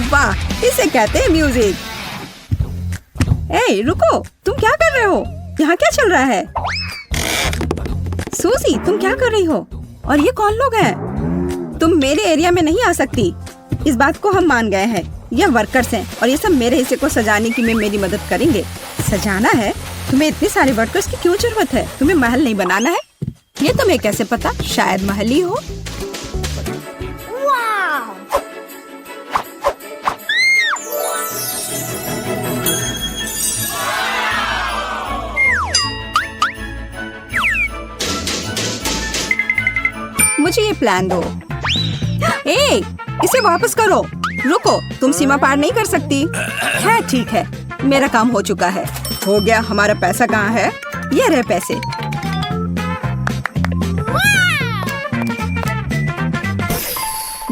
वाह, इसे कहते हैं म्यूजिक। ए, रुको, तुम क्या कर रहे हो? यहाँ क्या चल रहा है? सूजी, तुम क्या कर रही हो? और ये कौन लोग हैं? तुम मेरे एरिया में नहीं आ सकती। इस बात को हम मान गए हैं। ये वर्कर्स हैं और ये सब मेरे हिस्से को सजाने की में मेरी मदद करेंगे। सजाना है? तुम्हें इतने सारे वर्कर्स की क्यों जरूरत है? तुम्हें महल नहीं बनाना है? ये तुम्हें कैसे पता? शायद महल ही हो। मुझे ये प्लान दो। ए, इसे वापस करो। रुको, तुम सीमा पार नहीं कर सकती। है, ठीक है, मेरा काम हो चुका है। हो गया। हमारा पैसा कहाँ है? ये रहे पैसे।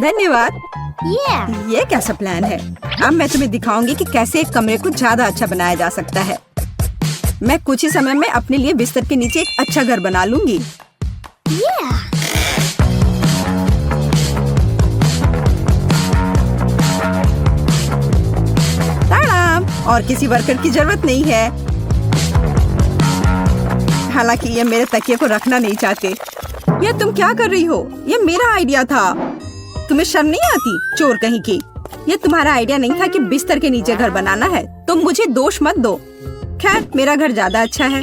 धन्यवाद। ये कैसा प्लान है? अब मैं तुम्हें दिखाऊंगी कि कैसे एक कमरे को ज्यादा अच्छा बनाया जा सकता है। मैं कुछ ही समय में अपने लिए बिस्तर के नीचे एक अच्छा घर बना लूंगी। और किसी वर्कर की जरूरत नहीं है। हालांकि ये मेरे तकिए को रखना नहीं चाहते। ये तुम क्या कर रही हो? ये मेरा आइडिया था। तुम्हें शर्म नहीं आती? चोर कहीं की। ये तुम्हारा आइडिया नहीं था कि बिस्तर के नीचे घर बनाना है। तुम मुझे दोष मत दो। खैर, मेरा घर ज्यादा अच्छा है।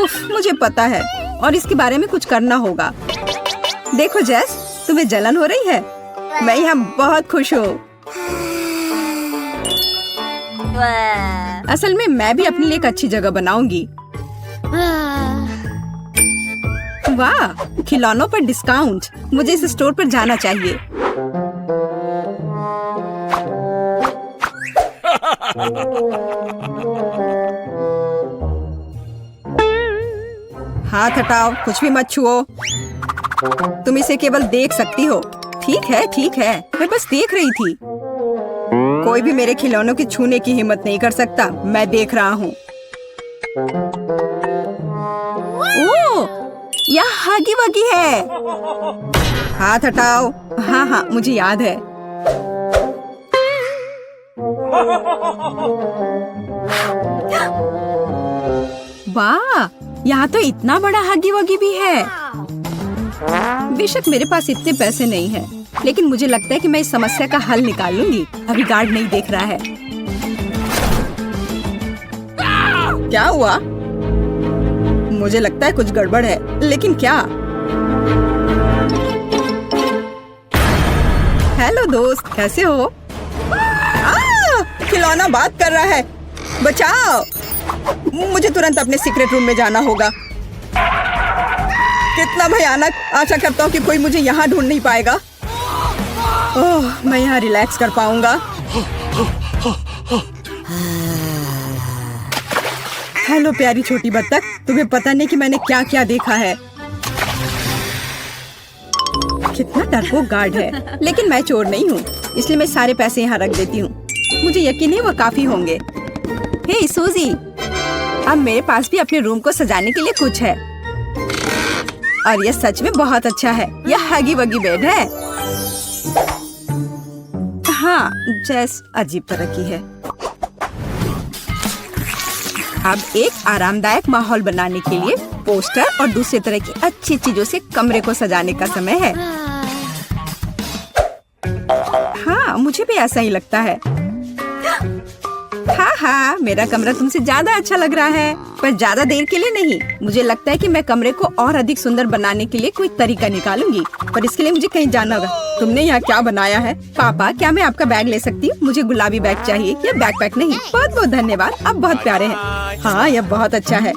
उफ, मुझे पता है और इसके बारे में कुछ करना होगा। देखो जेस, तुम्हें जलन हो रही है? मैं यहाँ बहुत खुश हूँ। असल में मैं भी अपने लिए एक अच्छी जगह बनाऊंगी। वाह, खिलौनों पर डिस्काउंट। मुझे इस स्टोर पर जाना चाहिए। हाथ हटाओ, कुछ भी मत छुओ। तुम इसे केवल देख सकती हो। ठीक है, ठीक है, मैं बस देख रही थी। कोई भी मेरे खिलौनों की छूने की हिम्मत नहीं कर सकता। मैं देख रहा हूँ। ओह, यह हगी वगी है। हाथ हटाओ। हाँ हाँ, मुझे याद है। वाह, यहाँ तो इतना बड़ा हगी वगी भी है। बेशक मेरे पास इतने पैसे नहीं हैं, लेकिन मुझे लगता है कि मैं इस समस्या का हल निकाल लूंगी। अभी गार्ड नहीं देख रहा है। क्या हुआ? मुझे लगता है कुछ गड़बड़ है, लेकिन क्या? हेलो दोस्त, कैसे हो? खिलौना बात कर रहा है। बचाओ! मुझे तुरंत अपने सीक्रेट रूम में जाना होगा। कितना भयानक! आशा करता हूँ कि कोई मुझे यहाँ ढूंढ नहीं पाएगा। ओह, मैं यहाँ रिलैक्स कर पाऊंगा। हेलो प्यारी छोटी बत्तख, तुम्हें पता नहीं कि मैंने क्या क्या देखा है। कितना डरपोक गार्ड है, लेकिन मैं चोर नहीं हूँ, इसलिए मैं सारे पैसे यहाँ रख देती हूँ। मुझे यकीन है वो काफी होंगे। हे सूजी, अब मेरे पास भी अपने रूम को सजाने के लिए कुछ है। और ये सच में बहुत अच्छा है। यह हगी वगी बेड है। हाँ, जैस अजीब तरह की है। अब एक आरामदायक माहौल बनाने के लिए पोस्टर और दूसरे तरह की अच्छी चीजों से कमरे को सजाने का समय है। हाँ, मुझे भी ऐसा ही लगता है। हाँ हाँ, मेरा कमरा तुमसे ज्यादा अच्छा लग रहा है, पर ज्यादा देर के लिए नहीं। मुझे लगता है कि मैं कमरे को और अधिक सुंदर बनाने के लिए कोई तरीका निकालूंगी, पर इसके लिए मुझे कहीं जाना होगा। तुमने यहाँ क्या बनाया है? पापा, क्या मैं आपका बैग ले सकती हूँ? मुझे गुलाबी बैग चाहिए, ये बैकपैक नहीं। बहुत बहुत धन्यवाद, आप बहुत प्यारे हैं। हाँ, यह बहुत अच्छा है।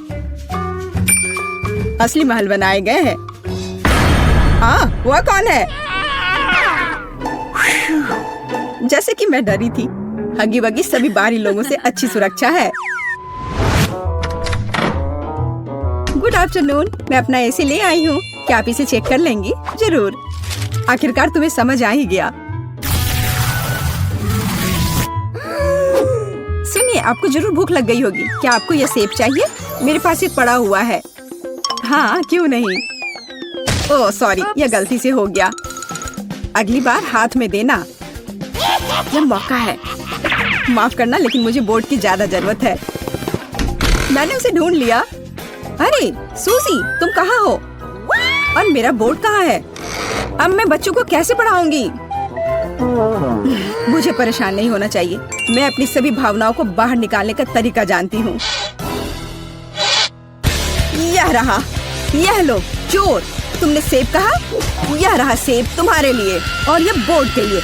असली महल बनाए गए हैं। हाँ, वह कौन है? जैसे कि मैं डरी थी, हगी वगी सभी बाहरी लोगों से अच्छी सुरक्षा है। गुड आफ्टरनून, मैं अपना एसी ले आई हूँ। क्या आप इसे चेक कर लेंगी? जरूर। आखिरकार तुम्हें समझ आ ही गया। सुनिए, आपको जरूर भूख लग गई होगी। क्या आपको यह सेब चाहिए? मेरे पास एक पड़ा हुआ है। हाँ, क्यों नहीं। ओह सॉरी, यह गलती से हो गया। अगली बार हाथ में देना। यह मौका है। माफ करना, लेकिन मुझे बोर्ड की ज्यादा जरूरत है। मैंने उसे ढूंढ लिया। अरे सूजी, तुम कहाँ हो? और मेरा बोर्ड कहाँ है? अब मैं बच्चों को कैसे पढ़ाऊंगी? मुझे परेशान नहीं होना चाहिए। मैं अपनी सभी भावनाओं को बाहर निकालने का तरीका जानती हूँ। यह रहा, यह लो चोर। तुमने सेब कहा? यह रहा सेब तुम्हारे लिए और यह बोर्ड के लिए।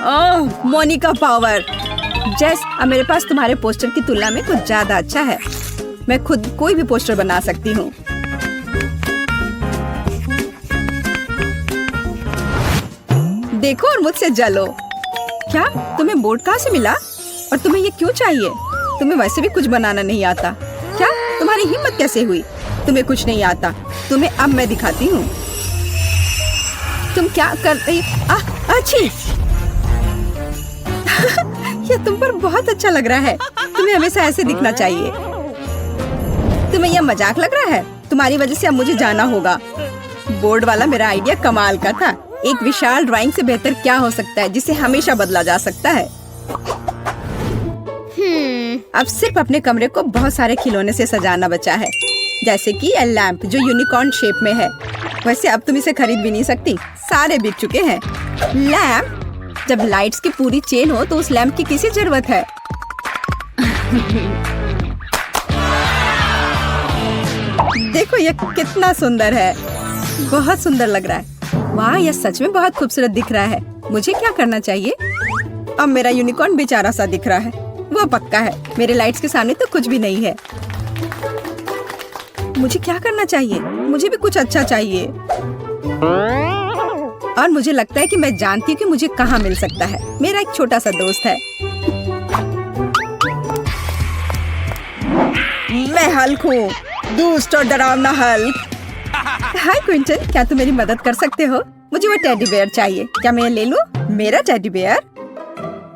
ओह, मोनिका पावर। जेस, अब मेरे पास तुम्हारे पोस्टर की तुलना में कुछ ज्यादा अच्छा है। मैं खुद कोई भी पोस्टर बना सकती हूँ। देखो और मुझसे जलो। क्या तुम्हें बोर्ड कहाँ से मिला? और तुम्हें ये क्यों चाहिए? तुम्हें वैसे भी कुछ बनाना नहीं आता। क्या तुम्हारी हिम्मत कैसे हुई? तुम्हें कुछ नहीं आता। तुम्हें अब मैं दिखाती हूँ। तुम क्या कर रही? अच्छी। यह तुम पर बहुत अच्छा लग रहा है। तुम्हें हमेशा ऐसे दिखना चाहिए। तुम्हें यह मजाक लग रहा है? तुम्हारी वजह से अब मुझे जाना होगा। बोर्ड वाला मेरा आइडिया कमाल का था। एक विशाल ड्राइंग से बेहतर क्या हो सकता है जिसे हमेशा बदला जा सकता है। अब सिर्फ अपने कमरे को बहुत सारे खिलौने से सजाना बचा है, जैसे कि यह लैंप जो यूनिकॉर्न शेप में है। वैसे अब तुम इसे खरीद भी नहीं सकती, सारे बिक चुके हैं। लैंप? जब लाइट्स की पूरी चेन हो तो उस लैंप की किसी जरूरत है? देखो यह कितना सुंदर है। बहुत सुंदर लग रहा है। वाह, यह सच में बहुत खूबसूरत दिख रहा है। मुझे क्या करना चाहिए? अब मेरा यूनिकॉर्न बेचारा सा दिख रहा है। वो पक्का है। मेरे लाइट्स के सामने तो कुछ भी नहीं है। मुझे क्या करना चाहिए? मुझे भी कुछ अच्छा चाहिए। और मुझे लगता है कि मैं जानती हूँ कि मुझे कहाँ मिल सकता है। मेरा एक छोटा सा दोस्त है। मैं हल्क हूँ, दुष्ट और डरावना हल्क। हाय क्विंटन, क्या तुम मेरी मदद कर सकते हो? मुझे वो टेडी बेयर चाहिए। क्या मैं ये ले लूं? मेरा टेडी बेयर?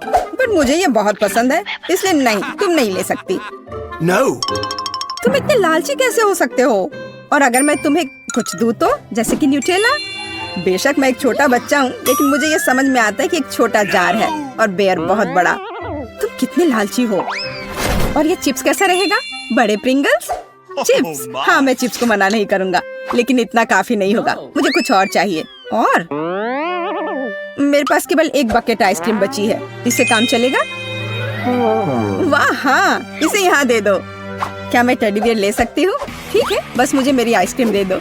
पर मुझे ये बहुत पसंद है, इसलिए नहीं, तुम नहीं ले सकती। No. तुम इतने लालची कैसे हो सकते हो? और अगर मैं तुम्हें कुछ दूं तो, जैसे कि न्यूटेला? बेशक मैं एक छोटा बच्चा हूँ, लेकिन मुझे ये समझ में आता है कि एक छोटा जार है और बेयर बहुत बड़ा। तुम कितने लालची हो। और ये चिप्स कैसा रहेगा? बड़े प्रिंगल्स? चिप्स? हाँ, मैं चिप्स को मना नहीं करूँगा, लेकिन इतना काफी नहीं होगा। मुझे कुछ और चाहिए। और मेरे पास केवल एक बकेट आइसक्रीम बची है। इससे काम चलेगा? वाह हाँ, इसे यहाँ दे दो। क्या मैं टेडी बियर ले सकती हूँ? ठीक है, बस मुझे मेरी आइसक्रीम दे दो।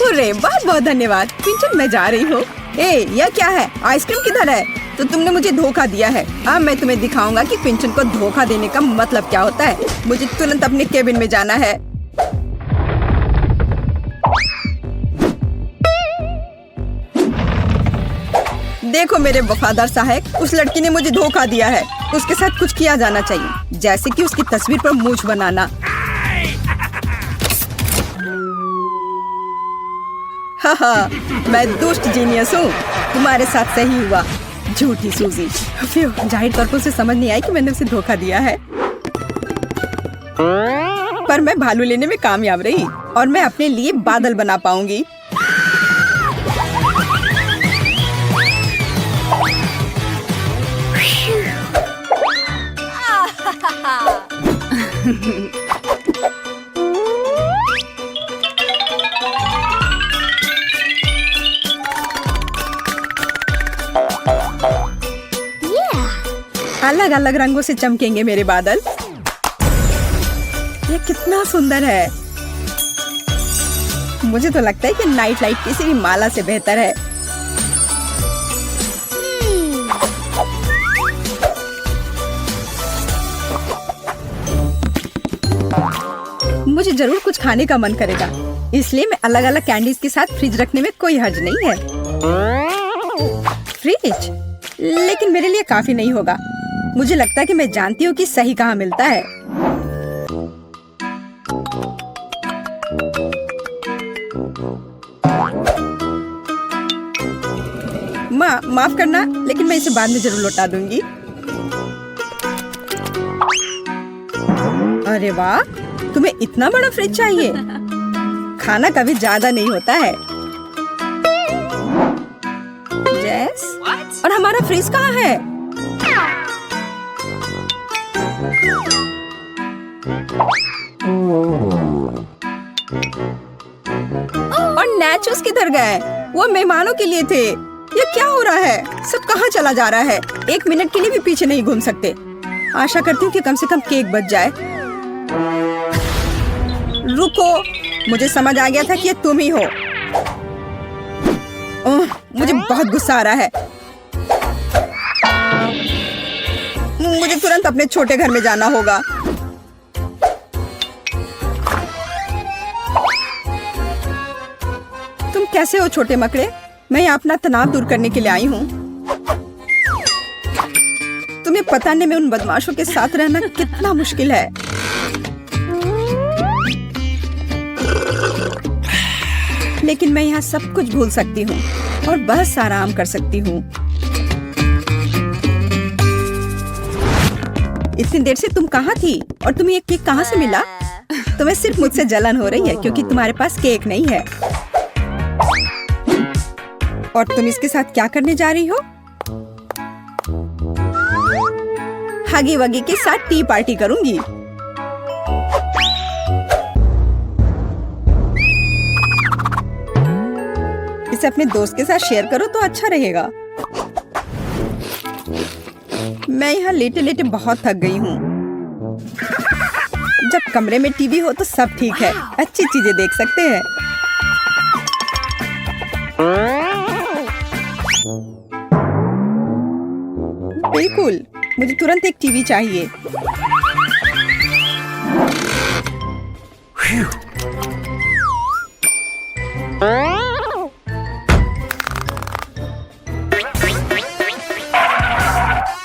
अरे बहुत बहुत धन्यवाद। क्विंटन, मैं जा रही हूँ। यह क्या है? आइसक्रीम किधर है? तो तुमने मुझे धोखा दिया है। अब मैं तुम्हें दिखाऊंगा कि क्विंटन को धोखा देने का मतलब क्या होता है। मुझे तुरंत अपने केबिन में जाना है। देखो मेरे वफादार सहायक, उस लड़की ने मुझे धोखा दिया है। उसके साथ कुछ किया जाना चाहिए, जैसे कि उसकी तस्वीर पर मूंछ बनाना। हाँ, मैं दुष्ट जीनियस हूँ। तुम्हारे साथ सही हुआ, झूठी सूजी। जाहिर तौर पर उसे समझ नहीं आई कि मैंने उसे धोखा दिया है। पर मैं भालू लेने में कामयाब रही और मैं अपने लिए बादल बना पाऊंगी। अलग अलग रंगों से चमकेंगे मेरे बादल। ये कितना सुंदर है। मुझे तो लगता है कि नाइट लाइट किसी भी माला से बेहतर है। मुझे जरूर कुछ खाने का मन करेगा, इसलिए मैं अलग अलग कैंडीज के साथ फ्रिज रखने में कोई हर्ज नहीं है। फ्रिज? लेकिन मेरे लिए काफी नहीं होगा। मुझे लगता है कि मैं जानती हूँ कि सही कहाँ मिलता है। माफ करना, लेकिन मैं इसे बाद में जरूर लौटा दूंगी। अरे वाह, तुम्हें इतना बड़ा फ्रिज चाहिए? खाना कभी ज्यादा नहीं होता है। जैस, और हमारा फ्रिज कहाँ है? और नैचोस किधर गए? वो मेहमानों के लिए थे। ये क्या हो रहा है? सब कहाँ चला जा रहा है? 1 मिनट के लिए भी पीछे नहीं घूम सकते। आशा करती हूँ कि कम से कम केक बच जाए। रुको, मुझे समझ आ गया था कि ये तुम ही हो। मुझे बहुत गुस्सा आ रहा है। मुझे तुरंत अपने छोटे घर में जाना होगा। तुम कैसे हो छोटे मकड़े? मैं यहाँ अपना तनाव दूर करने के लिए आई हूँ। तुम्हें पता नहीं मैं उन बदमाशों के साथ रहना कितना मुश्किल है। लेकिन मैं यहाँ सब कुछ भूल सकती हूँ और बस आराम कर सकती हूँ। इतनी देर से तुम कहाँ थी और तुम्हें ये केक कहाँ से मिला? तुम्हें सिर्फ मुझसे जलन हो रही है क्योंकि तुम्हारे पास केक नहीं है। और तुम इसके साथ क्या करने जा रही हो? हगी वगी के साथ टी पार्टी करूंगी। इसे अपने दोस्त के साथ शेयर करो तो अच्छा रहेगा। मैं यहाँ लेटे लेटे बहुत थक गई हूँ। जब कमरे में टीवी हो तो सब ठीक है, अच्छी चीजें देख सकते हैं। बिल्कुल, मुझे तुरंत एक टीवी चाहिए।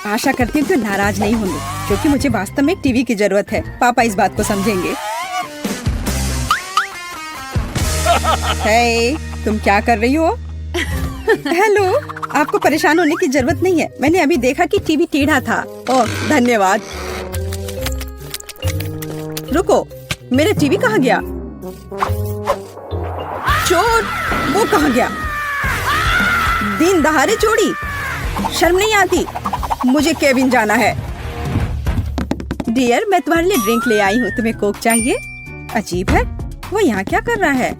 आशा करती हूँ कि नाराज नहीं होंगे क्योंकि मुझे वास्तव में एक टीवी की जरूरत है। पापा इस बात को समझेंगे। हे, तुम क्या कर रही हो? हेलो, आपको परेशान होने की जरूरत नहीं है। मैंने अभी देखा कि टीवी टेढ़ा था। ओह, धन्यवाद। रुको, मेरा टीवी कहाँ गया? चोर, वो कहाँ गया? दिन दहाड़े चोरी, शर्म नहीं आती? मुझे केबिन जाना है। डियर, मैं तुम्हारे लिए ड्रिंक ले आई हूँ। तुम्हें कोक चाहिए? अजीब है, वो यहाँ क्या कर रहा है?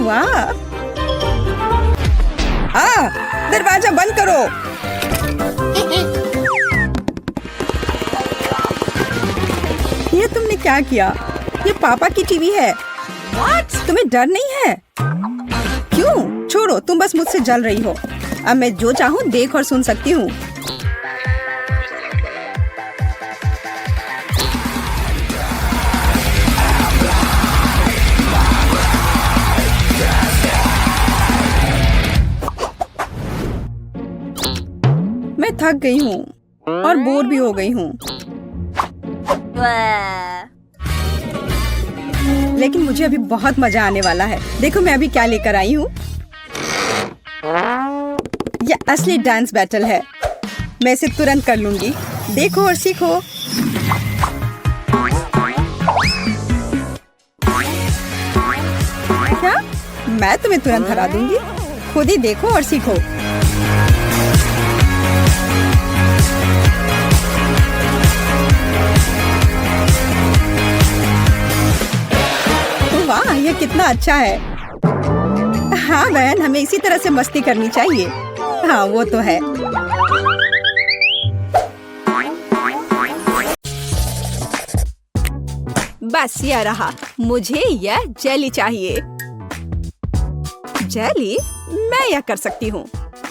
वाह! दरवाजा बंद करो। ये तुमने क्या किया? ये पापा की टीवी है। तुम्हें डर नहीं है? क्यों? छोड़ो, तुम बस मुझसे जल रही हो। अब मैं जो चाहूँ देख और सुन सकती हूँ। मैं थक गई हूँ और बोर भी हो गई हूँ। लेकिन मुझे अभी बहुत मजा आने वाला है। देखो मैं अभी क्या लेकर आई हूँ। यह असली डांस बैटल है। मैं इसे तुरंत कर लूंगी। देखो और सीखो। क्या? मैं तुम्हें तुरंत हरा दूंगी। खुद ही देखो और सीखो। वाह, ये कितना अच्छा है। हाँ बहन, हमें इसी तरह से मस्ती करनी चाहिए। हाँ, वो तो है। बस यह रहा। मुझे यह जेली चाहिए। जेली? मैं यह कर सकती हूँ।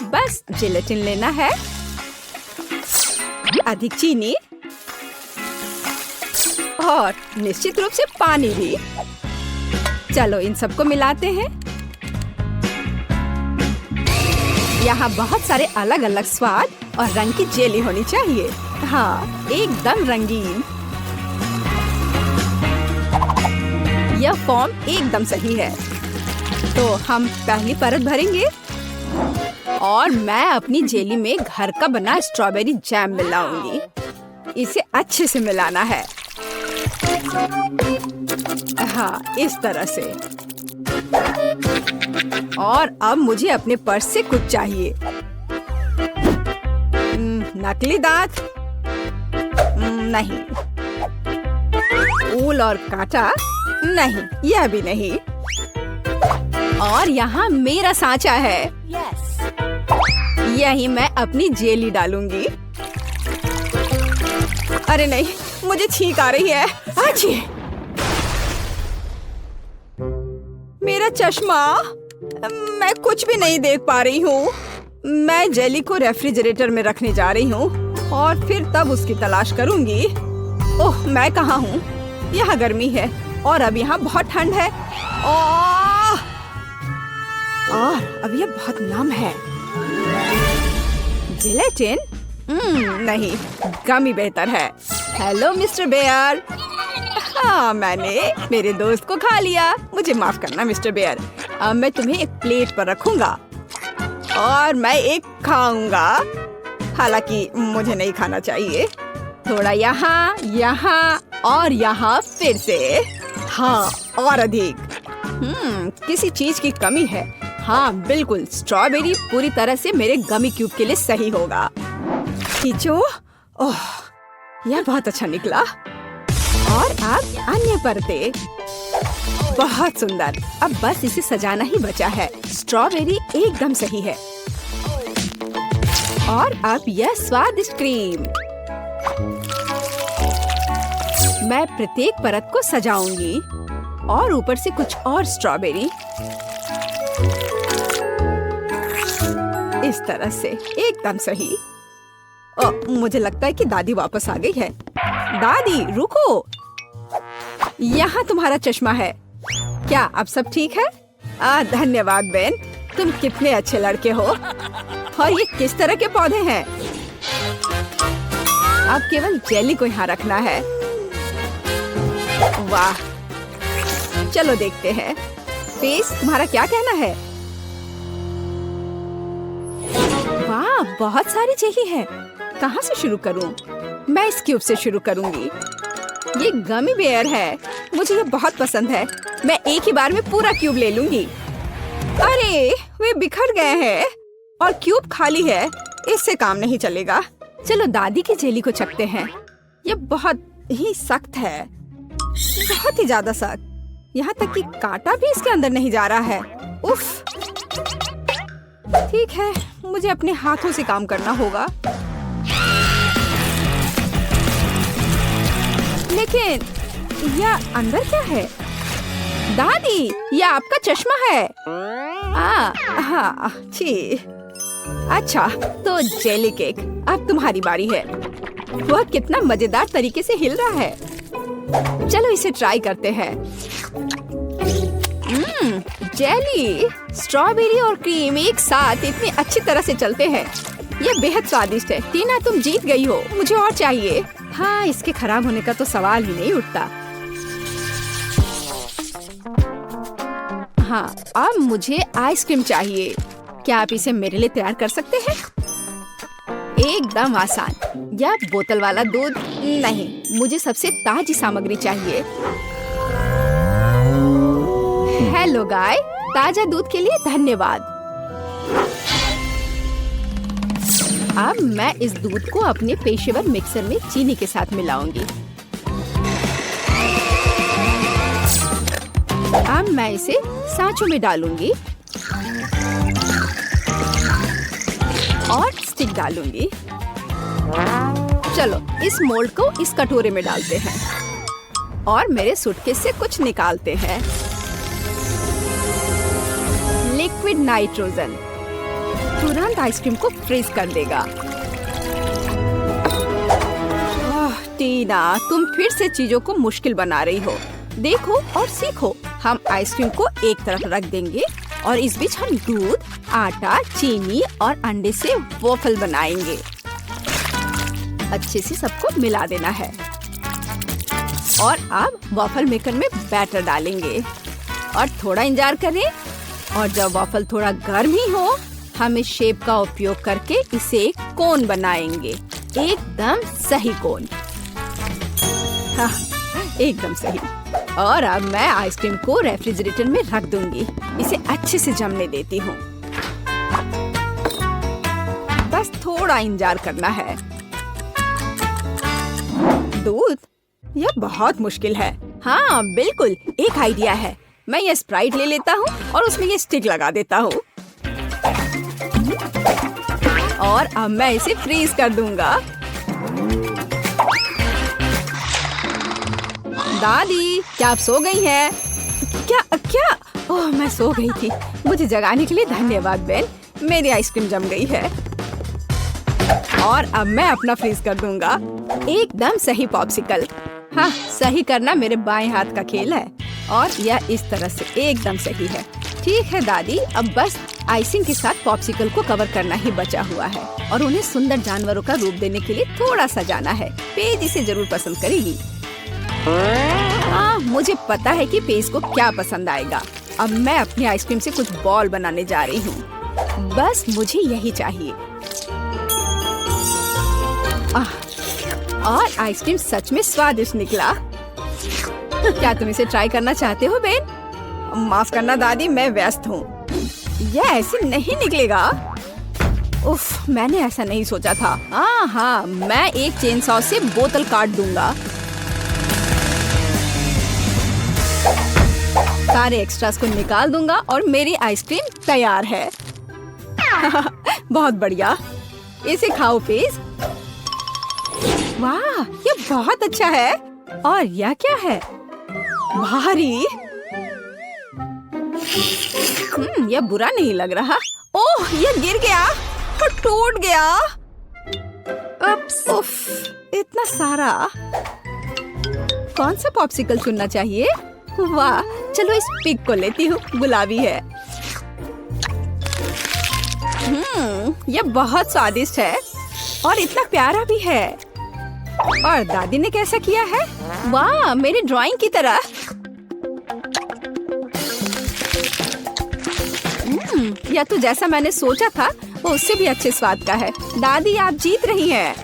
बस जिलेटिन लेना है, अधिक चीनी और निश्चित रूप से पानी भी। चलो इन सबको मिलाते हैं। यहाँ बहुत सारे अलग अलग स्वाद और रंग की जेली होनी चाहिए। हाँ, एकदम रंगीन। यह फॉर्म एकदम सही है। तो हम पहली परत भरेंगे और मैं अपनी जेली में घर का बना स्ट्रॉबेरी जैम मिलाऊंगी। इसे अच्छे से मिलाना है। हाँ, इस तरह से। और अब मुझे अपने पर्स से कुछ चाहिए। नकली दांत? नहीं। ऊल और कांटा? नहीं, यह भी नहीं। और यहाँ मेरा सांचा है। यही मैं अपनी जेली डालूंगी। अरे नहीं, मुझे छींक आ रही है। अच्छी। मेरा चश्मा, मैं कुछ भी नहीं देख पा रही हूँ। मैं जेली को रेफ्रिजरेटर में रखने जा रही हूँ और फिर तब उसकी तलाश करूंगी। ओह, मैं कहाँ हूँ? यहाँ गर्मी है और अब यहाँ बहुत ठंड है। और अब यह बहुत नम है। जिलेटिन? नहीं, गमी बेहतर है। Hello mister Bear. हाँ, मैंने मेरे दोस्त को खा लिया। मुझे माफ करना मिस्टर बेयर। अब मैं तुम्हें एक प्लेट पर रखूंगा और मैं एक खाऊंगा। हालांकि मुझे नहीं खाना चाहिए। थोड़ा यहाँ, यहाँ और यहाँ फिर से। हाँ, और अधिक। किसी चीज की कमी है। हाँ बिल्कुल, स्ट्रॉबेरी पूरी तरह से मेरे गमी क्यूब के लिए सही होगा। खींचो। ओह, यह बहुत अच्छा निकला। और अब अन्य परतें। बहुत सुंदर। अब बस इसे सजाना ही बचा है। स्ट्रॉबेरी एकदम सही है। और अब यह स्वादिष्ट क्रीम। मैं प्रत्येक परत को सजाऊंगी और ऊपर से कुछ और स्ट्रॉबेरी। इस तरह से एकदम सही। मुझे लगता है कि दादी वापस आ गई है। दादी रुको, यहाँ तुम्हारा चश्मा है। क्या अब सब ठीक है? धन्यवाद बेन, तुम कितने अच्छे लड़के हो। और ये किस तरह के पौधे हैं? अब केवल जेली को यहाँ रखना है। वाह, चलो देखते हैं। फेस, तुम्हारा क्या कहना है? वाह, बहुत सारी जेली है। कहाँ से शुरू करूं? मैं इस क्यूब से शुरू करूंगी। ये गमी बेयर है, मुझे ये बहुत पसंद है। मैं एक ही बार में पूरा क्यूब ले लूंगी। अरे, वे बिखर गए हैं और क्यूब खाली है। इससे काम नहीं चलेगा। चलो दादी की जेली को चखते हैं। ये बहुत ही सख्त है, बहुत ही ज्यादा सख्त। यहाँ तक कि कांटा भी इसके अंदर नहीं जा रहा है। उफ। ठीक है, मुझे अपने हाथों से काम करना होगा। लेकिन यह अंदर क्या है? दादी, यह आपका चश्मा है। हाँ, छी। अच्छा, तो जेली केक, अब तुम्हारी बारी है। वह कितना मजेदार तरीके से हिल रहा है। चलो इसे ट्राई करते हैं। जेली, स्ट्रॉबेरी और क्रीम एक साथ इतनी अच्छी तरह से चलते हैं। यह बेहद स्वादिष्ट है। टीना, तुम जीत गई हो। मुझे और चाहिए। हाँ, इसके खराब होने का तो सवाल ही नहीं उठता। हाँ, अब मुझे आइसक्रीम चाहिए। क्या आप इसे मेरे लिए तैयार कर सकते हैं? एकदम आसान। या बोतल वाला दूध? नहीं, मुझे सबसे ताजी सामग्री चाहिए। हेलो गाय, ताजा दूध के लिए धन्यवाद। अब मैं इस दूध को अपने पेशेवर मिक्सर में चीनी के साथ मिलाऊंगी। अब मैं इसे सांचों में डालूंगी और स्टिक डालूंगी। चलो इस मोल्ड को इस कटोरे में डालते हैं और मेरे सूटकेस से कुछ निकालते हैं। लिक्विड नाइट्रोजन तुरंत आइसक्रीम को फ्रीज कर देगा। टीना, तुम फिर से चीजों को मुश्किल बना रही हो। देखो और सीखो। हम आइसक्रीम को एक तरफ रख देंगे और इस बीच हम दूध, आटा, चीनी और अंडे से वॉफल बनाएंगे। अच्छे से सबको मिला देना है और अब वॉफल मेकर में बैटर डालेंगे और थोड़ा इंतजार करें। और जब वॉफल थोड़ा गर्म ही हो, हम इस शेप का उपयोग करके इसे एक कोन बनाएंगे। एकदम सही कोन। हाँ, एकदम सही। और अब मैं आइसक्रीम को रेफ्रिजरेटर में रख दूंगी। इसे अच्छे से जमने देती हूँ। बस थोड़ा इंतजार करना है। दूध? यह बहुत मुश्किल है। हाँ बिल्कुल, एक आइडिया है। मैं ये स्प्राइट ले लेता हूँ और उसमें ये स्टिक लगा देता हूँ। और अब मैं इसे फ्रीज कर दूंगा। दादी, क्या आप सो गई हैं? क्या क्या? ओह, मैं सो गई थी। मुझे जगाने के लिए धन्यवाद बेन। मेरी आइसक्रीम जम गई है। और अब मैं अपना फ्रीज कर दूंगा। एकदम सही पॉप्सिकल। हाँ, सही करना मेरे बाएं हाथ का खेल है। और यह इस तरह से एकदम सही है। ठीक है दादी, अब बस आइसिंग के साथ पॉप्सिकल को कवर करना ही बचा हुआ है और उन्हें सुंदर जानवरों का रूप देने के लिए थोड़ा सजाना है। पेज इसे जरूर पसंद करेगी। हाँ, मुझे पता है कि पेज को क्या पसंद आएगा। अब मैं अपनी आइसक्रीम से कुछ बॉल बनाने जा रही हूँ। बस मुझे यही चाहिए। और आइसक्रीम सच में स्वादिष्ट निकला। क्या तुम इसे ट्राई करना चाहते हो बेन? माफ करना दादी, मैं व्यस्त हूँ। यह ऐसे नहीं निकलेगा। उफ, मैंने ऐसा नहीं सोचा था। हाँ, मैं एक चेन सॉ से बोतल काट दूंगा। सारे एक्स्ट्रास को निकाल दूंगा और मेरी आइसक्रीम तैयार है। बहुत बढ़िया। इसे खाओ पेज। वाह, ये बहुत अच्छा है। और यह क्या है? भारी। यह बुरा नहीं लग रहा। ओह, यह गिर गया और टूट गया। उफ, इतना सारा। कौन सा पॉप्सिकल चुनना चाहिए? वाह, चलो इस पिग को लेती हूँ। गुलाबी है। यह बहुत स्वादिष्ट है और इतना प्यारा भी है। और दादी ने कैसा किया है? वाह, मेरी ड्राइंग की तरह। यह तो जैसा मैंने सोचा था वो उससे भी अच्छे स्वाद का है। दादी, आप जीत रही हैं।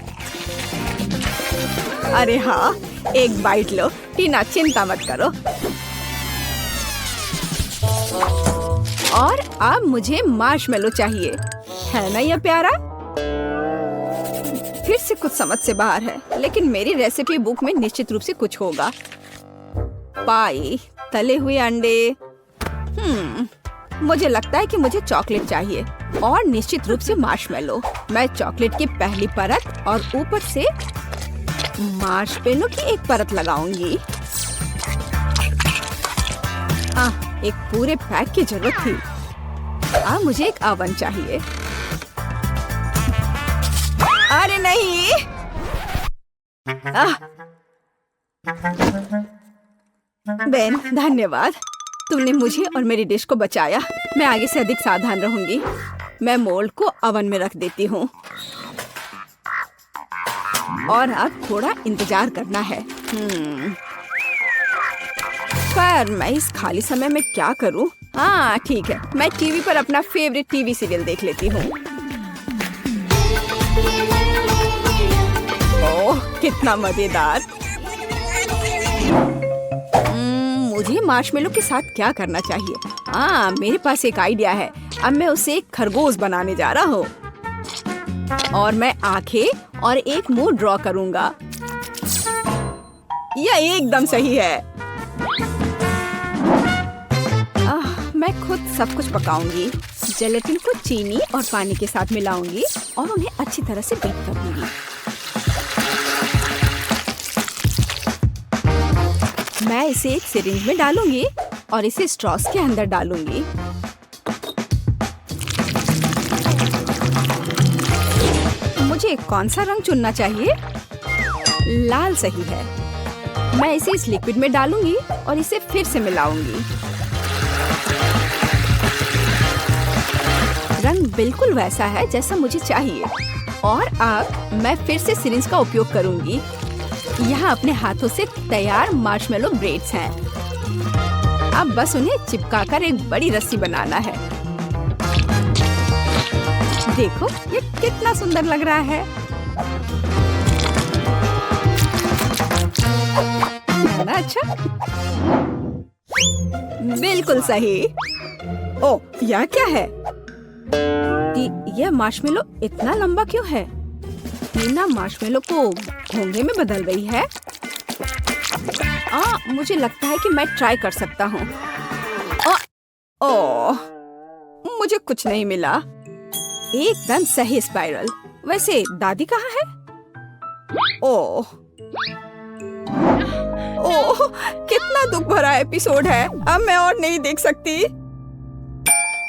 अरे हाँ, एक बाइट लो। टीना, चिंता मत करो। और अब मुझे मार्शमेलो चाहिए, है ना यह प्यारा? फिर से कुछ समझ से बाहर है, लेकिन मेरी रेसिपी बुक में निश्चित रूप से कुछ होगा। पाई, तले हुए अंडे। मुझे लगता है कि मुझे चॉकलेट चाहिए और निश्चित रूप से मार्शमेलो। मैं चॉकलेट की पहली परत और ऊपर से मार्शमेलो की एक परत लगाऊंगी। एक पूरे पैक की जरूरत थी। अब मुझे एक ओवन चाहिए। अरे नहीं। बेन, धन्यवाद। तुमने मुझे और मेरी डिश को बचाया। मैं आगे से अधिक सावधान रहूंगी। मैं मोल्ड को ओवन में रख देती हूँ। और अब थोड़ा इंतजार करना है। पर मैं इस खाली समय में क्या करूँ? हाँ ठीक है, मैं टीवी पर अपना फेवरेट टीवी सीरियल देख लेती हूँ। ओह, कितना मजेदार। मुझे मार्शमेलो के साथ क्या करना चाहिए? हाँ, मेरे पास एक आइडिया है। अब मैं उसे एक खरगोश बनाने जा रहा हूँ। और मैं आंखें और एक मुंह ड्रॉ करूँगा। यह एकदम सही है। मैं खुद सब कुछ पकाऊंगी। जेलेटिन को चीनी और पानी के साथ मिलाऊंगी और उन्हें अच्छी तरह से बीट कर दूंगी। मैं इसे एक सिरिंज में डालूंगी और इसे स्ट्रॉस के अंदर डालूंगी। मुझे कौन सा रंग चुनना चाहिए? लाल सही है। मैं इसे इस लिक्विड में डालूंगी और इसे फिर से मिलाऊंगी। रंग बिल्कुल वैसा है जैसा मुझे चाहिए। और अब मैं फिर से सिरिंज का उपयोग करूंगी। यहाँ अपने हाथों से तैयार मार्शमेलो ब्रेड्स हैं। अब बस उन्हें चिपकाकर एक बड़ी रस्सी बनाना है। देखो, ये कितना सुंदर लग रहा है। अच्छा, बिल्कुल सही। ओ, यह क्या है? यह मार्शमेलो इतना लंबा क्यों है? टीना मार्शमेलो को घोंघे में बदल रही है। मुझे लगता है कि मैं ट्राई कर सकता हूँ। मुझे कुछ नहीं मिला। एकदम सही स्पाइरल। वैसे दादी कहाँ है? ओह, कितना दुख भरा एपिसोड है। अब मैं और नहीं देख सकती।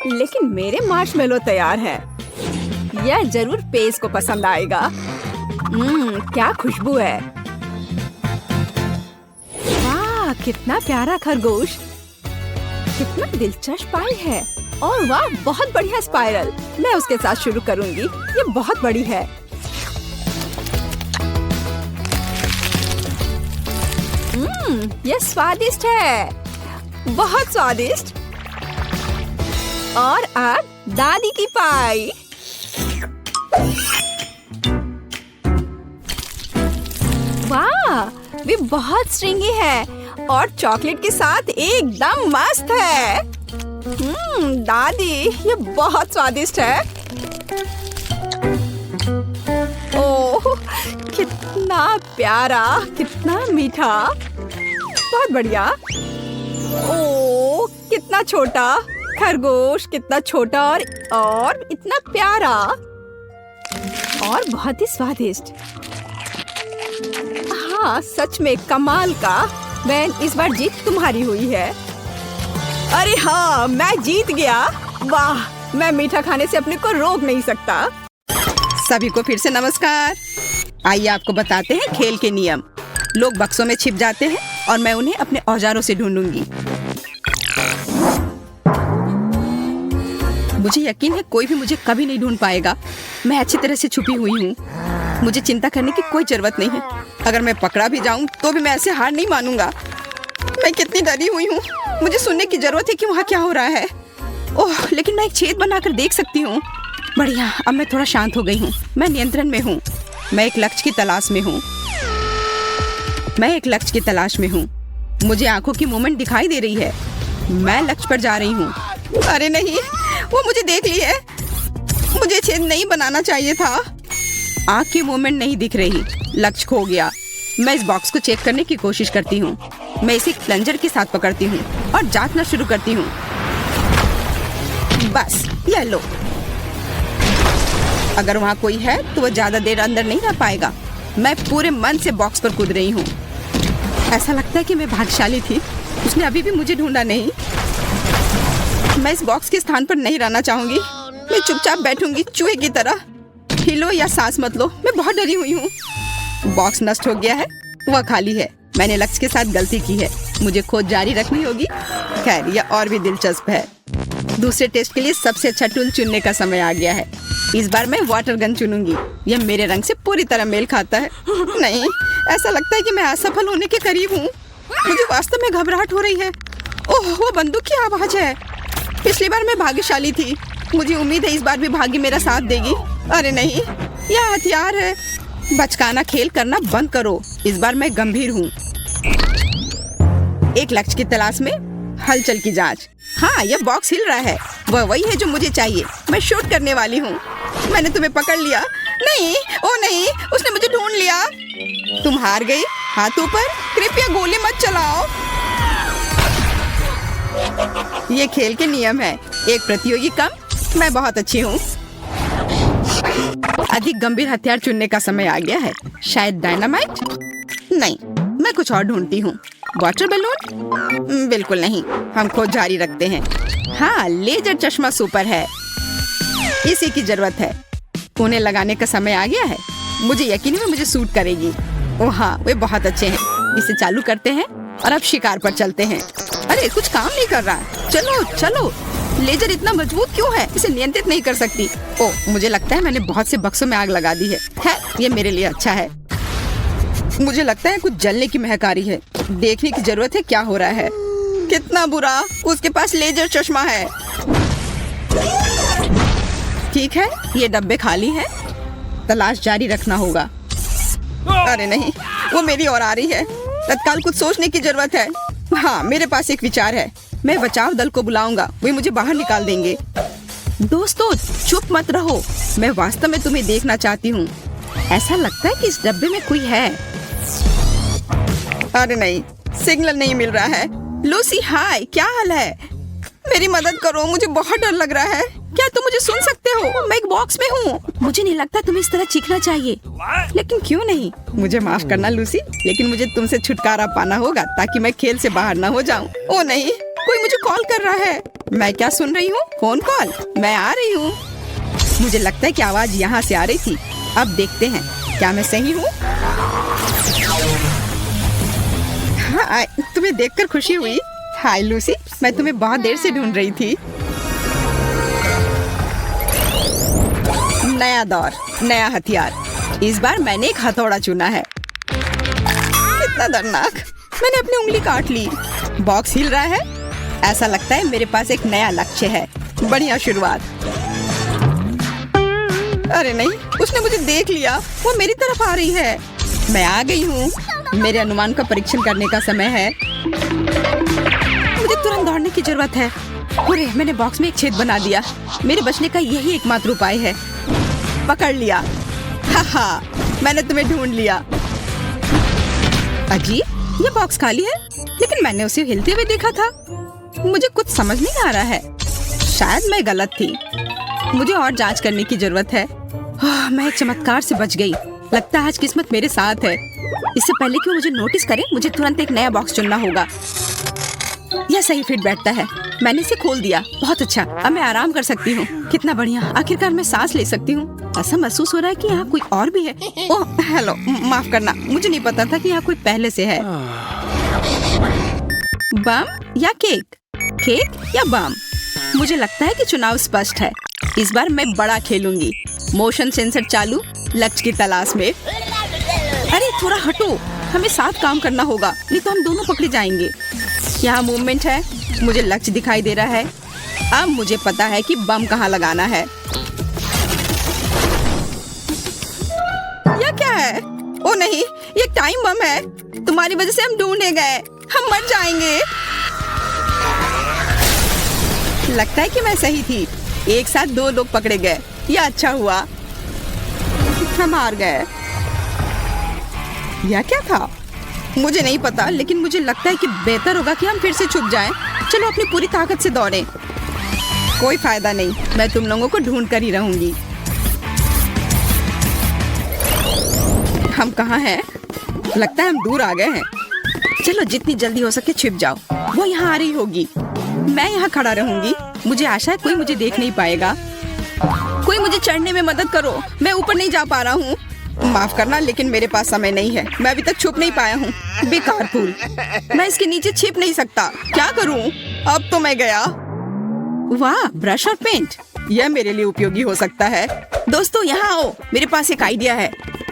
लेकिन मेरे मार्शमेलो तैयार है। यह जरूर पेज को पसंद आएगा। क्या खुशबू है। वाह, कितना प्यारा खरगोश। कितना दिलचस्प पाई है। और वाह, बहुत बढ़िया स्पाइरल। मैं उसके साथ शुरू करूंगी। ये बहुत बड़ी है। ये स्वादिष्ट है, बहुत स्वादिष्ट। और अब दादी की पाई। वाह, वे बहुत स्ट्रिंगी है और चॉकलेट के साथ एकदम मस्त है। दादी, ये बहुत स्वादिष्ट है। ओह, कितना प्यारा, कितना मीठा, बहुत बढ़िया। ओह, कितना छोटा खरगोश, कितना छोटा और इतना प्यारा और बहुत ही स्वादिष्ट। हाँ, सच में कमाल का। मैं इस बार जीत तुम्हारी हुई है। अरे हाँ, मैं जीत गया। वाह, मैं मीठा खाने से अपने को रोक नहीं सकता। सभी को फिर से नमस्कार। आइए आपको बताते हैं खेल के नियम। लोग बक्सों में छिप जाते हैं और मैं उन्हें अपने औजारों से ढूंढूंगी। मुझे यकीन है कोई भी मुझे कभी नहीं ढूंढ पाएगा। मैं अच्छी तरह से छुपी हुई हूँ। मुझे चिंता करने की कोई जरूरत नहीं है। अगर मैं पकड़ा भी जाऊँ तो भी मैं ऐसे हार नहीं मानूंगा। मैं कितनी डरी हुई हूँ। मुझे सुनने की जरूरत है कि वहाँ क्या हो रहा है। ओह, लेकिन मैं एक छेद बनाकर देख सकती हूँ। बढ़िया, अब मैं थोड़ा शांत हो गई हूँ। मैं नियंत्रण में हूँ। मैं एक लक्ष्य की तलाश में हूँ। मैं एक लक्ष्य की तलाश में हूँ। मुझे आंखों की मूवमेंट दिखाई दे रही है। मैं लक्ष्य पर जा रही हूँ। अरे नहीं, वो मुझे देख ली है। मुझे छेद नहीं बनाना चाहिए था। आंख की मूवमेंट नहीं दिख रही। लक्ष्य खो गया। मैं इस बॉक्स को चेक करने की कोशिश करती हूँ। मैं इसे प्लंजर के साथ पकड़ती हूँ और जांचना शुरू करती हूँ। बस, ये लो। अगर वहाँ कोई है तो वो ज्यादा देर अंदर नहीं रह पाएगा। मैं पूरे मन से बॉक्स पर कूद रही हूँ। ऐसा लगता है कि मैं भाग्यशाली थी। उसने अभी भी मुझे ढूंढा नहीं। मैं इस बॉक्स के स्थान पर नहीं रहना चाहूंगी। मैं चुपचाप बैठूंगी चूहे की तरह। हिलो या सांस मत लो। मैं बहुत डरी हुई हूँ। बॉक्स नष्ट हो गया है। वह खाली है। मैंने लक्ष्य के साथ गलती की है। मुझे खोज जारी रखनी होगी। खैर, यह और भी दिलचस्प है। दूसरे टेस्ट के लिए सबसे अच्छा टूल चुनने का समय आ गया है। इस बार मैं वाटर गन चुनूंगी। यह मेरे रंग से पूरी तरह मेल खाता है। नहीं, ऐसा लगता है कि मैं असफल होने के करीब हूँ। मुझे वास्तव में घबराहट हो रही है। ओह, वो बंदूक की आवाज है। पिछली बार मैं भाग्यशाली थी। मुझे उम्मीद है इस बार भी भाग्य मेरा साथ देगी। अरे नहीं, यह हथियार है। बचकाना खेल करना बंद करो। इस बार मैं गंभीर हूँ। एक लक्ष्य की तलाश में हलचल की जांच। हाँ, यह बॉक्स हिल रहा है। वह वही है जो मुझे चाहिए। मैं शूट करने वाली हूँ। मैंने तुम्हें पकड़ लिया। नहीं, ओ नहीं, उसने मुझे ढूंढ लिया। तुम हार गई। हाथों पर कृपया गोली मत चलाओ। ये खेल के नियम है। एक प्रतियोगी कम। मैं बहुत अच्छी हूँ। अधिक गंभीर हथियार चुनने का समय आ गया है। शायद डायनामाइट? नहीं, मैं कुछ और ढूंढती हूँ। Water balloon? बिल्कुल नहीं। हम खोज जारी रखते हैं। हाँ, लेजर चश्मा सुपर है। इसी की जरूरत है। उन्हें लगाने का समय आ गया है। मुझे यकीन है मुझे सूट करेगी। ओह हाँ, वे बहुत अच्छे हैं। इसे चालू करते हैं और अब शिकार पर चलते हैं। अरे, कुछ काम नहीं कर रहा। चलो चलो। लेजर इतना मजबूत क्यों है? इसे नियंत्रित नहीं कर सकती। ओह, मुझे लगता है मैंने बहुत से बक्सों में आग लगा दी है। ये मेरे लिए अच्छा है। मुझे लगता है कुछ जलने की महक आ रही है। देखने की जरूरत है क्या हो रहा है। कितना बुरा, उसके पास लेजर चश्मा है। ठीक है, ये डब्बे खाली हैं। तलाश जारी रखना होगा। अरे नहीं, वो मेरी ओर आ रही है। तत्काल कुछ सोचने की जरूरत है। हाँ, मेरे पास एक विचार है। मैं बचाव दल को बुलाऊंगा, वे मुझे बाहर निकाल देंगे। दोस्तों चुप मत रहो, मैं वास्तव में तुम्हें देखना चाहती हूँ। ऐसा लगता है कि इस डब्बे में कोई है। अरे नहीं, सिग्नल नहीं मिल रहा है। लूसी हाय, क्या हाल है? मेरी मदद करो, मुझे बहुत डर लग रहा है। क्या तुम मुझे सुन सकते हो? मैं एक बॉक्स में हूँ। मुझे नहीं लगता तुम्हें इस तरह चीखना चाहिए। लेकिन क्यों नहीं? मुझे माफ करना लूसी, लेकिन मुझे तुमसे छुटकारा पाना होगा ताकि मैं खेल से बाहर ना हो जाऊँ। ओ नहीं, कोई मुझे कॉल कर रहा है। मैं क्या सुन रही हूँ? Phone call. मैं आ रही हूँ। मुझे लगता है कि आवाज यहाँ से आ रही थी। अब देखते हैं क्या मैं सही हूँ। हाँ, तुम्हें देखकर खुशी हुई। हाय लूसी, मैं तुम्हें बहुत देर से ढूंढ रही थी। नया दौर, नया हथियार। इस बार मैंने एक हथौड़ा चुना है। कितना दर्दनाक। मैंने अपनी उंगली काट ली। बॉक्स हिल रहा है। ऐसा लगता है मेरे पास एक नया लक्ष्य है। बढ़िया शुरुआत। अरे नहीं, उसने मुझे देख लिया। वो मेरी तरफ आ रही है। मैं आ गई हूँ। मेरे अनुमान का परीक्षण करने का समय है। मुझे तुरंत दौड़ने की जरूरत है। अरे मैंने बॉक्स में एक छेद बना दिया। मेरे बचने का यही एकमात्र उपाय है। पकड़ लिया। हा, मैंने तुम्हें ढूंढ लिया। अजीब, ये बॉक्स खाली है, लेकिन मैंने उसे हिलते हुए देखा था। मुझे कुछ समझ नहीं आ रहा है। शायद मैं गलत थी। मुझे और जांच करने की जरूरत है। मैं एक चमत्कार से बच गई। लगता है आज किस्मत मेरे साथ है। इससे पहले कि वो मुझे नोटिस करे, मुझे तुरंत एक नया बॉक्स चुनना होगा। यह सही फिट बैठता है। मैंने इसे खोल दिया। बहुत अच्छा, अब मैं आराम कर सकती हूँ। कितना बढ़िया, आखिरकार मैं सांस ले सकती हूँ। ऐसा महसूस हो रहा है कि यहाँ कोई और भी है। ओह हेलो, माफ करना, मुझे नहीं पता था कि यहाँ कोई पहले से है। बम या केक? केक या बम? मुझे लगता है कि चुनाव स्पष्ट है। इस बार मैं बड़ा खेलूंगी। मोशन सेंसर चालू, लक्ष्य की तलाश में। अरे थोड़ा हटो, हमें साथ काम करना होगा, नहीं तो हम दोनों पकड़े जाएंगे। यहाँ मूवमेंट है। मुझे लक्ष्य दिखाई दे रहा है। अब मुझे पता है कि बम कहाँ लगाना है। यह क्या है? ओ नहीं, ये टाइम बम है। तुम्हारी वजह से हम ढूंढे गए। हम मर जाएंगे। लगता है कि मैं सही थी। एक साथ दो लोग पकड़े गए। यह अच्छा हुआ। हम हार गए। यह क्या था? मुझे नहीं पता, लेकिन मुझे लगता है कि बेहतर होगा कि हम फिर से छुप जाएं। चलो अपनी पूरी ताकत से दौड़ें। कोई फायदा नहीं, मैं तुम लोगों को ढूंढ कर ही रहूंगी। हम कहाँ हैं? लगता है हम दूर आ गए हैं। चलो जितनी जल्दी हो सके छिप जाओ। वो यहाँ आ रही होगी। मैं यहाँ खड़ा रहूंगी। मुझे आशा है कोई मुझे देख नहीं पाएगा। कोई मुझे चढ़ने में मदद करो, मैं ऊपर नहीं जा पा रहा हूँ। माफ करना, लेकिन मेरे पास समय नहीं है। मैं अभी तक छुप नहीं पाया हूँ। बेकार फूल, मैं इसके नीचे छिप नहीं सकता। क्या करूँ? अब तो मैं गया। वाह, ब्रश और पेंट, यह मेरे लिए उपयोगी हो सकता है। दोस्तों यहाँ आओ, मेरे पास एक आइडिया है।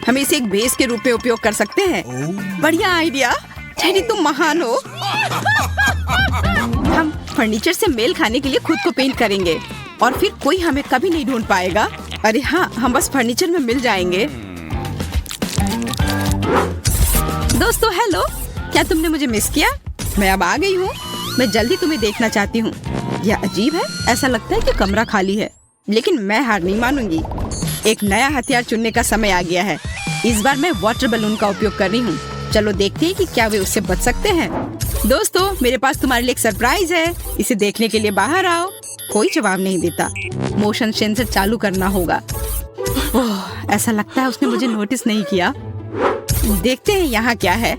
हम इसे एक बेस के रूप में उपयोग कर सकते हैं। बढ़िया आइडिया टेडी, तुम महान हो। हम फर्नीचर से मेल खाने के लिए खुद को पेंट करेंगे और फिर कोई हमें कभी नहीं ढूंढ पाएगा। अरे हाँ, हम बस फर्नीचर में मिल जाएंगे। दोस्तों हेलो, क्या तुमने मुझे मिस किया? मैं अब आ गई हूँ। मैं जल्दी तुम्हें देखना चाहती हूँ। यह अजीब है, ऐसा लगता है कि कमरा खाली है, लेकिन मैं हार नहीं मानूंगी। एक नया हथियार चुनने का समय आ गया है। इस बार मैं वाटर बलून का उपयोग कर रही हूँ। चलो देखते हैं कि क्या वे उससे बच सकते हैं। दोस्तों मेरे पास तुम्हारे लिए एक सरप्राइज है। इसे देखने के लिए बाहर आओ। कोई जवाब नहीं देता। मोशन सेंसर चालू करना होगा। ओह, ऐसा लगता है उसने मुझे नोटिस नहीं किया। देखते हैं यहाँ क्या है।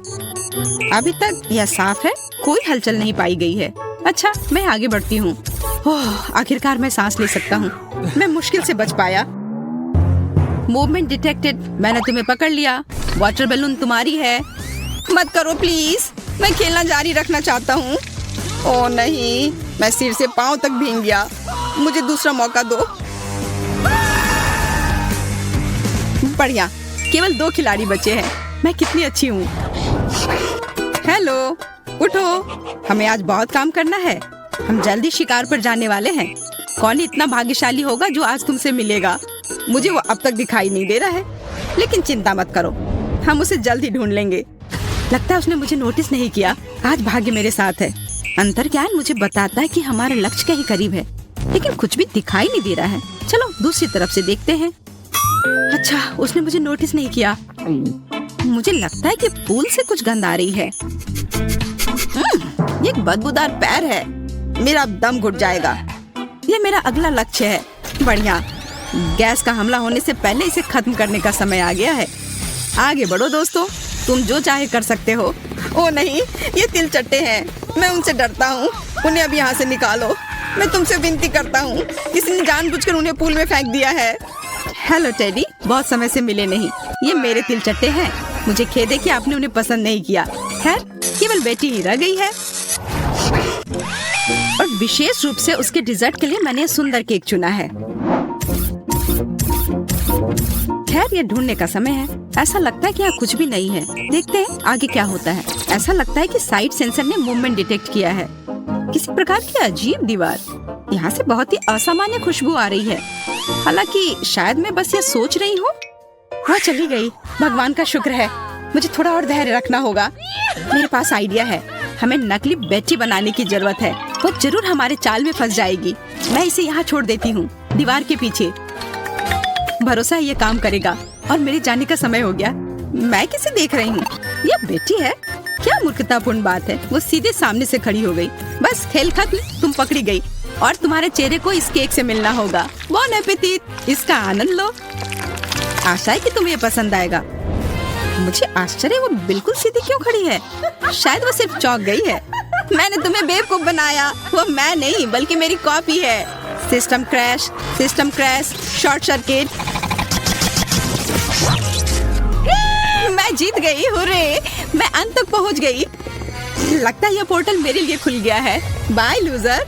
अभी तक यह साफ है, कोई हलचल नहीं पाई गई है। अच्छा, मैं आगे बढ़ती हूँ। ओह, आखिरकार मैं सांस ले सकता हूँ। मैं मुश्किल से बच पाया। मूवमेंट डिटेक्टेड, मैंने तुम्हें पकड़ लिया। वाटर बैलून तुम्हारी है। मत करो प्लीज, मैं खेलना जारी रखना चाहता हूँ। ओह नहीं, मैं सिर से पांव तक भीग गया। मुझे दूसरा मौका दो। बढ़िया, केवल 2 खिलाड़ी बचे हैं। मैं कितनी अच्छी हूँ। हेलो, उठो, हमें आज बहुत काम करना है। हम जल्दी शिकार पर जाने वाले हैं। कौन इतना भाग्यशाली होगा जो आज तुमसे मिलेगा? मुझे वो अब तक दिखाई नहीं दे रहा है, लेकिन चिंता मत करो, हम उसे जल्दी ढूंढ लेंगे। लगता है उसने मुझे नोटिस नहीं किया। आज भाग्य मेरे साथ है। अंतर्ज्ञान मुझे बताता है कि हमारा लक्ष्य के ही करीब है, लेकिन कुछ भी दिखाई नहीं दे रहा है। चलो दूसरी तरफ से देखते हैं। अच्छा, उसने मुझे नोटिस नहीं किया। मुझे लगता है कि पूल से कुछ गंध आ रही है। ये एक बदबूदार पैर है। मेरा दम घुट जाएगा। ये मेरा अगला लक्ष्य है। बढ़िया, गैस का हमला होने से पहले इसे खत्म करने का समय आ गया है। आगे बढ़ो दोस्तों, तुम जो चाहे कर सकते हो। ओ नहीं, ये तिलचट्टे हैं। मैं उनसे डरता हूँ। उन्हें अब यहाँ से निकालो। मैं तुमसे विनती करता हूँ। किसी ने जानबूझकर उन्हें पूल में फेंक दिया है। हेलो टेडी, बहुत समय से मिले नहीं। ये मेरे तिलचट्टे हैं। मुझे खेद है कि आपने उन्हें पसंद नहीं किया। खैर, केवल बेटी ही रह गई है, और विशेष रूप से उसके डिजर्ट के लिए मैंने सुंदर केक चुना है। खैर, ये ढूंढने का समय है। ऐसा लगता है कि यहाँ कुछ भी नहीं है। देखते हैं आगे क्या होता है। ऐसा लगता है कि साइड सेंसर ने मूवमेंट डिटेक्ट किया है। किसी प्रकार की अजीब दीवार। यहाँ से बहुत ही असामान्य खुशबू आ रही है। हालांकि शायद मैं बस ये सोच रही हूँ। वह चली गई। भगवान का शुक्र है। मुझे थोड़ा और धैर्य रखना होगा। मेरे पास आइडिया है। हमें नकली बेटी बनाने की जरूरत है। वो जरूर हमारे चाल में फंस जाएगी। मैं इसे यहाँ छोड़ देती हूँ, दीवार के पीछे। भरोसा है ये काम करेगा। और मेरे जाने का समय हो गया। मैं किसे देख रही हूँ? ये बेटी है। क्या मूर्खतापूर्ण बात है। वो सीधे सामने से खड़ी हो गई। बस खेल खत्म। तुम पकड़ी गई और तुम्हारे चेहरे को इस केक से मिलना होगा। बॉन एपेटिट, इसका आनंद लो। आशा है कि तुम्हें ये पसंद आएगा। मुझे आश्चर्य, वो बिल्कुल सीधी क्यों खड़ी है? शायद वो सिर्फ चौंक गई है। मैंने तुम्हें बेवकूफ बनाया। वो मैं नहीं, बल्कि मेरी कॉपी है। System crash, short circuit. मैं जीत गई। हुर्रे, मैं अंत तक पहुंच गई। लगता है यह पोर्टल मेरे लिए खुल गया है। Bye loser.